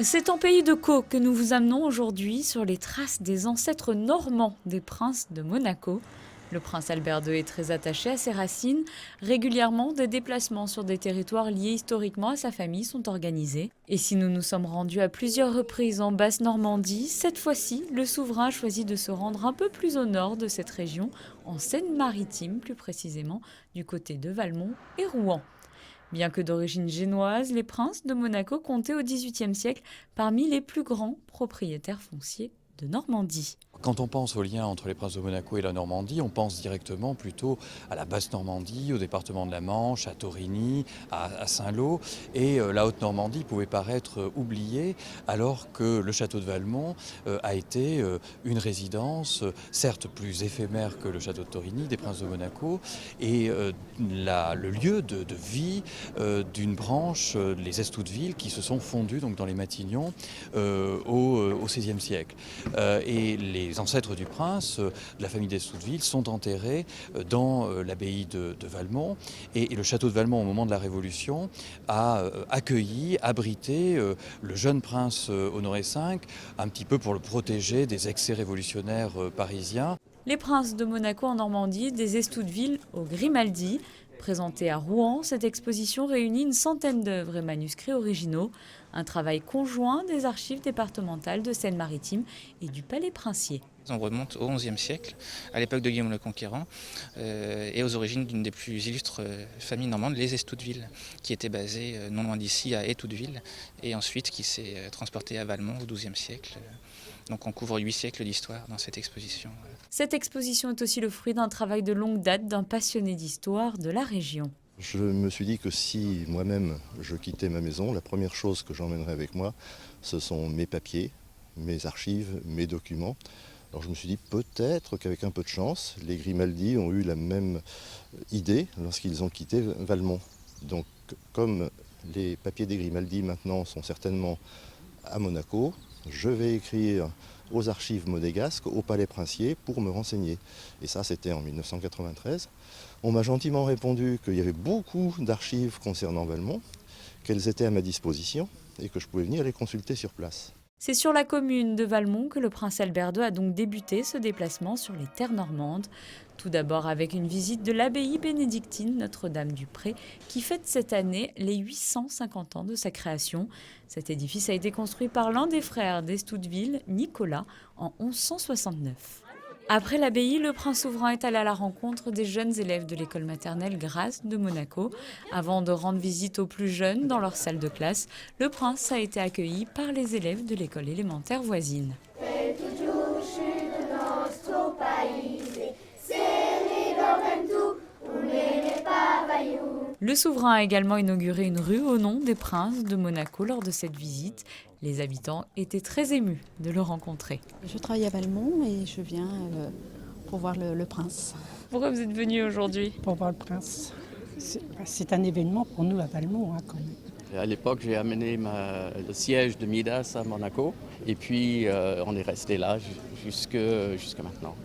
C'est en pays de Caux que nous vous amenons aujourd'hui sur les traces des ancêtres normands des princes de Monaco. Le prince Albert II est très attaché à ses racines. Régulièrement, des déplacements sur des territoires liés historiquement à sa famille sont organisés. Et si nous nous sommes rendus à plusieurs reprises en Basse-Normandie, cette fois-ci, le souverain a choisi de se rendre un peu plus au nord de cette région, en Seine-Maritime plus précisément, du côté de Valmont et Rouen. Bien que d'origine génoise, les princes de Monaco comptaient au XVIIIe siècle parmi les plus grands propriétaires fonciers de Normandie. Quand on pense au lien entre les princes de Monaco et la Normandie, on pense directement plutôt à la Basse-Normandie, au département de la Manche, à Torigny, à Saint-Lô. Et la Haute-Normandie pouvait paraître oubliée alors que le château de Valmont a été une résidence, certes plus éphémère que le château de Torigny, des princes de Monaco, et le lieu de vie d'une branche, les Estouteville, qui se sont fondus donc, dans les Matignons au XVIe siècle. Et les ancêtres du prince, de la famille d'Estouteville, sont enterrés dans l'abbaye de Valmont. Et le château de Valmont, au moment de la Révolution, a accueilli, abrité le jeune prince Honoré V, un petit peu pour le protéger des excès révolutionnaires parisiens. Les princes de Monaco en Normandie, des Estouteville au Grimaldi. Présentée à Rouen, cette exposition réunit une centaine d'œuvres et manuscrits originaux, un travail conjoint des archives départementales de Seine-Maritime et du Palais Princier. On remonte au XIe siècle, à l'époque de Guillaume le Conquérant, et aux origines d'une des plus illustres familles normandes, les Estouteville, qui était basée non loin d'ici à Étouteville, et ensuite qui s'est transportée à Valmont au XIIe siècle. Donc on couvre 8 siècles d'histoire dans cette exposition. Cette exposition est aussi le fruit d'un travail de longue date d'un passionné d'histoire de la région. Je me suis dit que si moi-même je quittais ma maison, la première chose que j'emmènerais avec moi, ce sont mes papiers, mes archives, mes documents. Alors je me suis dit peut-être qu'avec un peu de chance, les Grimaldi ont eu la même idée lorsqu'ils ont quitté Valmont. Donc comme les papiers des Grimaldi maintenant sont certainement à Monaco, je vais écrire aux archives monégasques, au Palais Princier, pour me renseigner. Et ça, c'était en 1993. On m'a gentiment répondu qu'il y avait beaucoup d'archives concernant Valmont, qu'elles étaient à ma disposition et que je pouvais venir les consulter sur place. C'est sur la commune de Valmont que le prince Albert II a donc débuté ce déplacement sur les terres normandes. Tout d'abord avec une visite de l'abbaye bénédictine Notre-Dame-du-Pré qui fête cette année les 850 ans de sa création. Cet édifice a été construit par l'un des frères d'Estouteville, Nicolas, en 1169. Après l'abbaye, le prince souverain est allé à la rencontre des jeunes élèves de l'école maternelle Grace de Monaco. Avant de rendre visite aux plus jeunes dans leur salle de classe, le prince a été accueilli par les élèves de l'école élémentaire voisine. Le souverain a également inauguré une rue au nom des princes de Monaco lors de cette visite. Les habitants étaient très émus de le rencontrer. Je travaille à Valmont et je viens pour voir le prince. Pourquoi vous êtes venu aujourd'hui? Pour voir le prince. C'est un événement pour nous à Valmont, quand même. À l'époque, j'ai amené le siège de Midas à Monaco et puis on est resté là jusqu'à maintenant.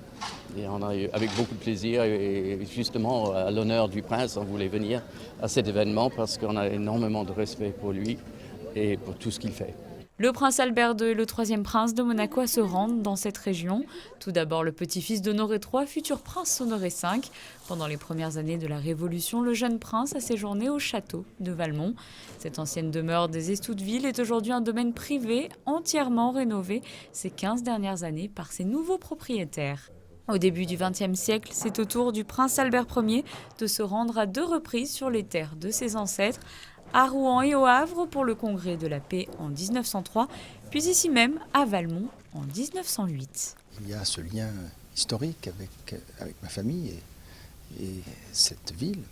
Et on a eu avec beaucoup de plaisir et justement à l'honneur du prince, on voulait venir à cet événement parce qu'on a énormément de respect pour lui et pour tout ce qu'il fait. Le prince Albert II est le troisième prince de Monaco à se rendre dans cette région. Tout d'abord le petit-fils d'Honoré III, futur prince Honoré V. Pendant les premières années de la Révolution, le jeune prince a séjourné au château de Valmont. Cette ancienne demeure des Estouteville est aujourd'hui un domaine privé entièrement rénové ces 15 dernières années par ses nouveaux propriétaires. Au début du XXe siècle, c'est au tour du prince Albert Ier de se rendre à 2 reprises sur les terres de ses ancêtres, à Rouen et au Havre pour le Congrès de la paix en 1903, puis ici même à Valmont en 1908. Il y a ce lien historique avec ma famille et cette ville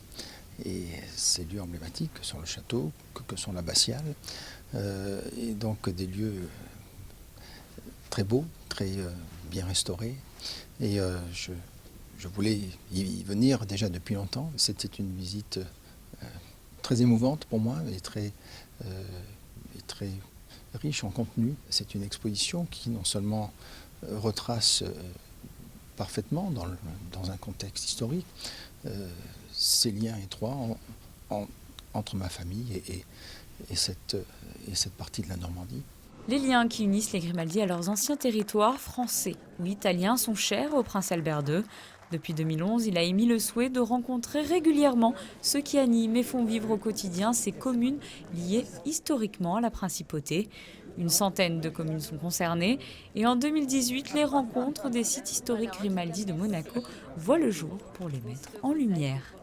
et ces lieux emblématiques que sont le château, que sont l'abbatiale, et donc des lieux très beaux, très bien restaurés. Et je voulais y venir déjà depuis longtemps. C'était une visite très émouvante pour moi et très riche en contenu. C'est une exposition qui non seulement retrace parfaitement dans un contexte historique ces liens étroits entre ma famille et cette partie de la Normandie. Les liens qui unissent les Grimaldi à leurs anciens territoires français ou italiens sont chers au prince Albert II. Depuis 2011, il a émis le souhait de rencontrer régulièrement ceux qui animent et font vivre au quotidien ces communes liées historiquement à la principauté. Une centaine de communes sont concernées et en 2018, les rencontres des sites historiques Grimaldi de Monaco voient le jour pour les mettre en lumière.